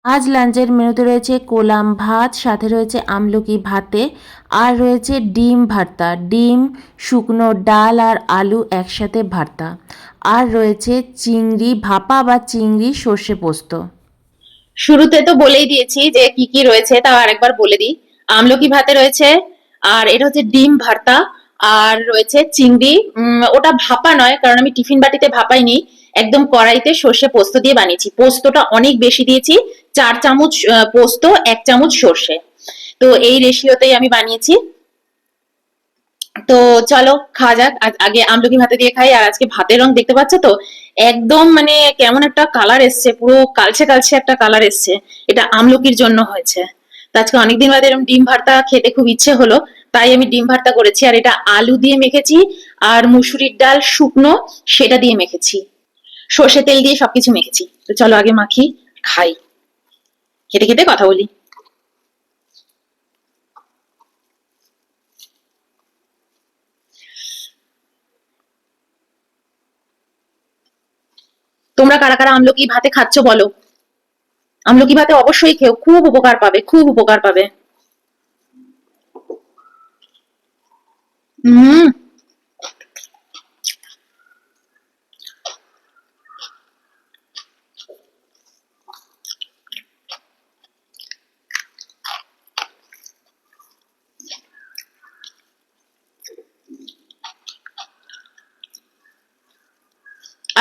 আজ লাঞ্চের মেনুতে রয়েছে কোলাম ভাত, সাথে রয়েছে আমলকি ভাতে, আর রয়েছে ডিম ভর্তা, ডিম, শুকনো ডাল আর আলু একসাথে ভর্তা, আর রয়েছে চিংড়ি ভাপা বা চিংড়ি সর্ষে পোস্ত। শুরুতে তো বলেই দিয়েছি যে কি কি রয়েছে, তাও আরেকবার বলে দিই। আমলকি ভাতে রয়েছে, আর এটা হচ্ছে ডিম ভর্তা, আর রয়েছে চিংড়ি। ওটা ভাপা নয়, কারণ আমি টিফিন বাটিতে ভাপাইনি, একদম কড়াইতে সর্ষে পোস্ত দিয়ে বানিয়েছি। পোস্তটা অনেক বেশি দিয়েছি, 4 চামচ পোস্ত, 1 চামচ সর্ষে। তো এই রেশিওতেই আমি বানিয়েছি। তো চলো খাওয়া যাক। আগে আমলকি ভাতে দিয়ে খাই। আর আজকে ভাতের রং দেখতে পাচ্ছ তো, একদম মানে কেমন একটা কালার এসছে, পুরো কালচে কালচে একটা কালার এসছে। এটা আমলকির জন্য হয়েছে। তো আজকে অনেকদিন বাদে এরকম ডিম ভর্তা খেতে খুব ইচ্ছে হলো, তাই আমি ডিম ভর্তা করেছি। আর এটা আলু দিয়ে মেখেছি, আর মুসুরির ডাল শুকনো, সেটা দিয়ে মেখেছি, সর্ষে তেল দিয়ে সবকিছু মেখেছি। তো চলো আগে মাখি, খাই, খেতে খেতে কথা বলি। তোমরা কারা কারা আমলকি ভাতে খাচ্ছ বলো। আমলকি ভাতে অবশ্যই খেও, খুব উপকার পাবে, খুব উপকার পাবে। হুম।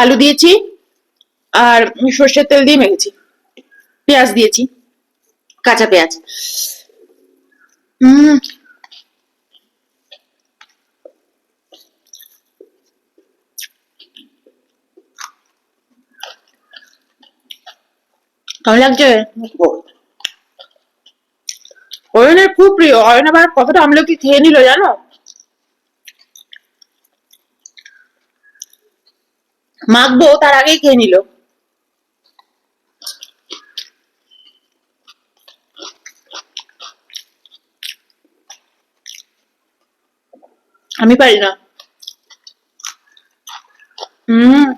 আলু দিয়েছি, আর সর্ষের তেল দিয়ে মেখেছি, পেঁয়াজ দিয়েছি, কাঁচা পেঁয়াজ। হুম। কেমন লাগছে? অয়নের খুব প্রিয়। অয়ন আবার কতটা আমলকি খেয়ে নিল জানো। মাখবো তার আগেই খেয়ে নিল। আমি পারি না। হুম।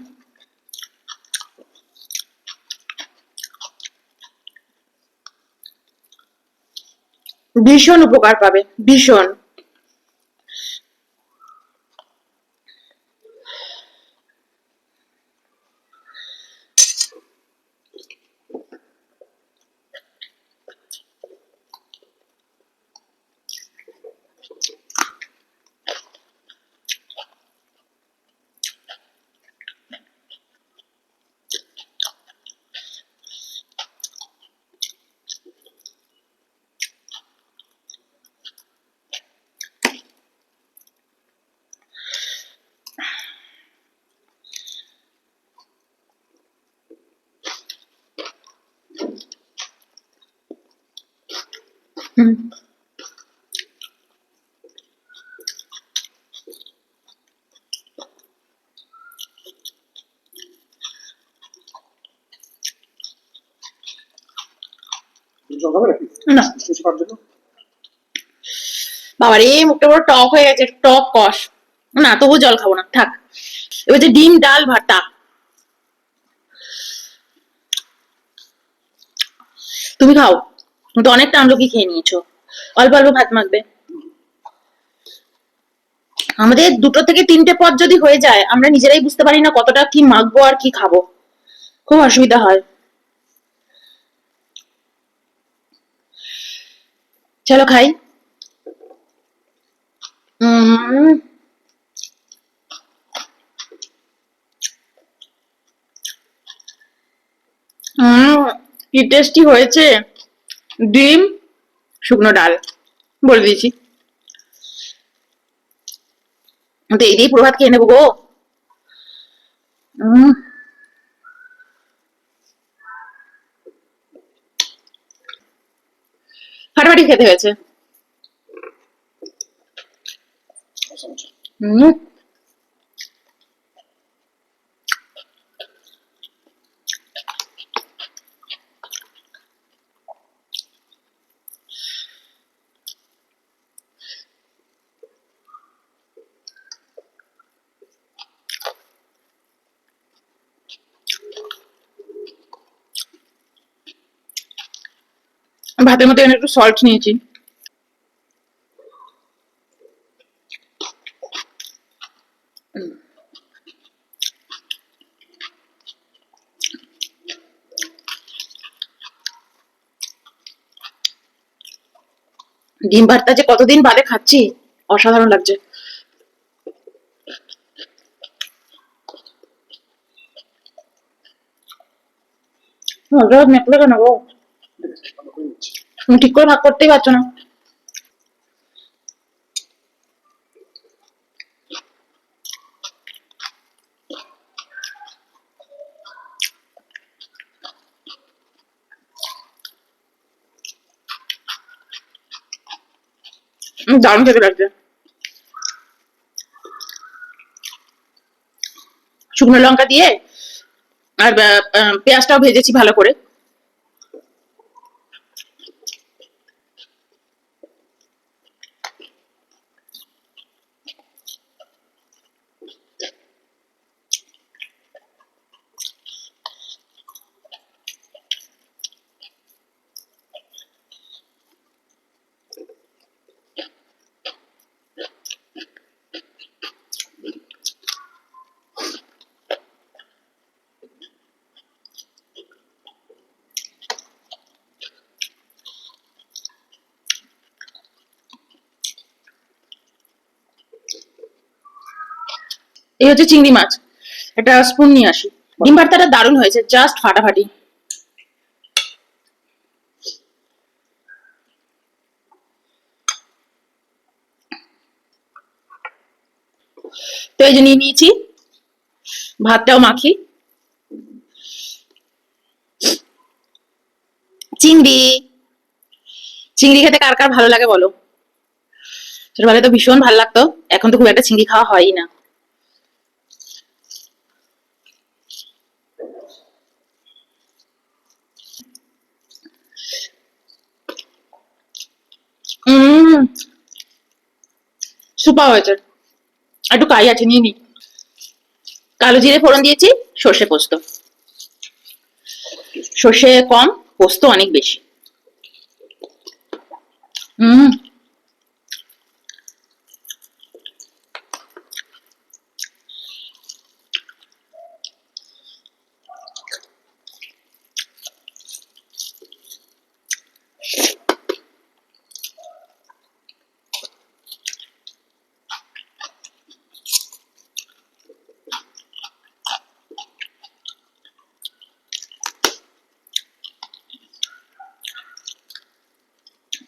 ভীষণ উপকার পাবে, ভীষণ। হুম। না বাবারে, মুখটা পুরো টক হয়ে গেছে, টক কষ। না তবু জল খাবো না, থাক। এবার যে ডিম ডাল ভর্তা। তুমি খাও, তুমি তো অনেকটা আমলকি খেয়ে নিয়েছো, অল্প অল্প ভাত মাখবে। আমাদের 2 থেকে 3টে পদ যদি হয়ে যায়, আমরা নিজেরাই বুঝতে পারি না কতটা কি মাখবো আর কি খাবো, খুব অসুবিধা হয়। চলো খাই। উম উম কি টেস্টি হয়েছে। ডিম, শুকনো ডাল, বলে দিয়েছি। তো এই দিয়ে পুরো ভাত খেয়ে নেবো গো। উম ফাটাফাটি খেতে হয়েছে। হুম। ভাতের মধ্যে এখানে একটু সল্ট নিয়েছি। ডিম ভর্তা যে কতদিন বাদে খাচ্ছি, অসাধারণ লাগছে। মেটলে কেন গো? তুমি ঠিক করে ভাগ করতেই পারছো না। দারুণ খেতে লাগছে। শুকনো লঙ্কা দিয়ে আর পেঁয়াজটাও ভেজেছি ভালো করে। এই হচ্ছে চিংড়ি মাছ, একটা স্পুন নিয়ে আসি। ডিম ভর্তাটা দারুণ হয়েছে, জাস্ট ফাটাফাটি। তো এই যে নিয়ে নিয়েছি, ভাতটাও মাখি। চিংড়ি, চিংড়ি খেতে কার কার ভালো লাগে বলো? ছোটবেলায় তো ভীষণ ভালো লাগতো, এখন তো খুব একটা চিংড়ি খাওয়া হয়ই না। উম সুপার হয়েছে। একটু কাই আছে, নিয়ে নি। কালো জিরে ফোড়ন দিয়েছি, সর্ষে পোস্ত। সর্ষে কম, পোস্ত অনেক বেশি। হুম।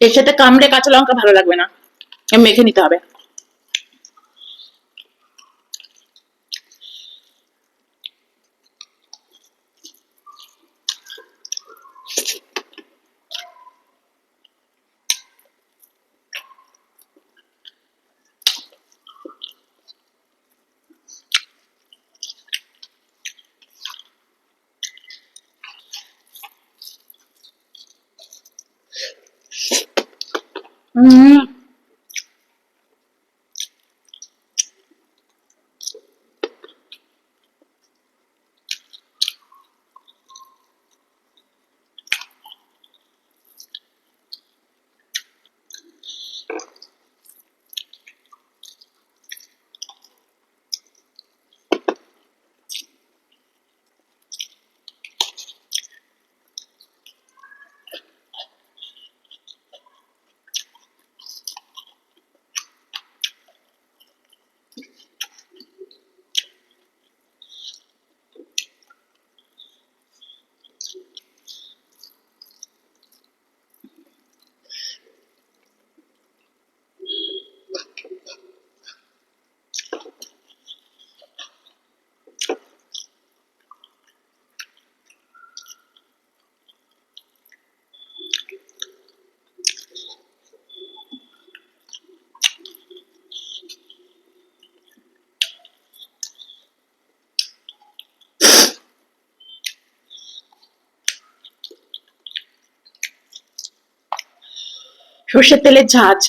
এর সাথে কামড়ে কাঁচা লঙ্কা ভালো লাগবে না, মেখে নিতে হবে। হুম। সর্ষের তেলের ঝাঁজ।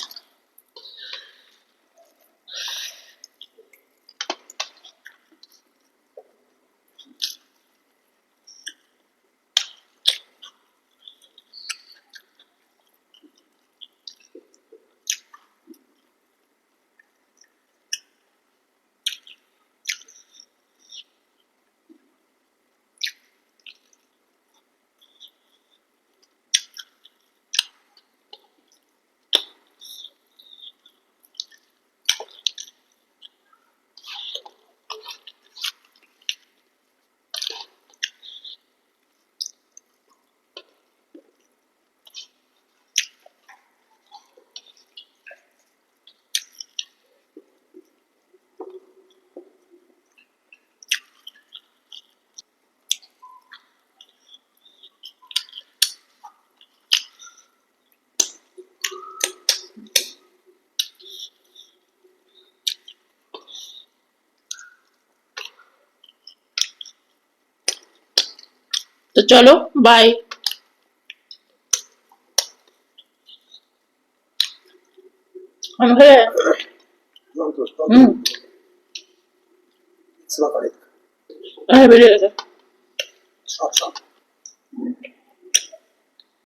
চলো বাই। আমাকে হুম اسمك عليك বেরিয়ে গেছে। صعب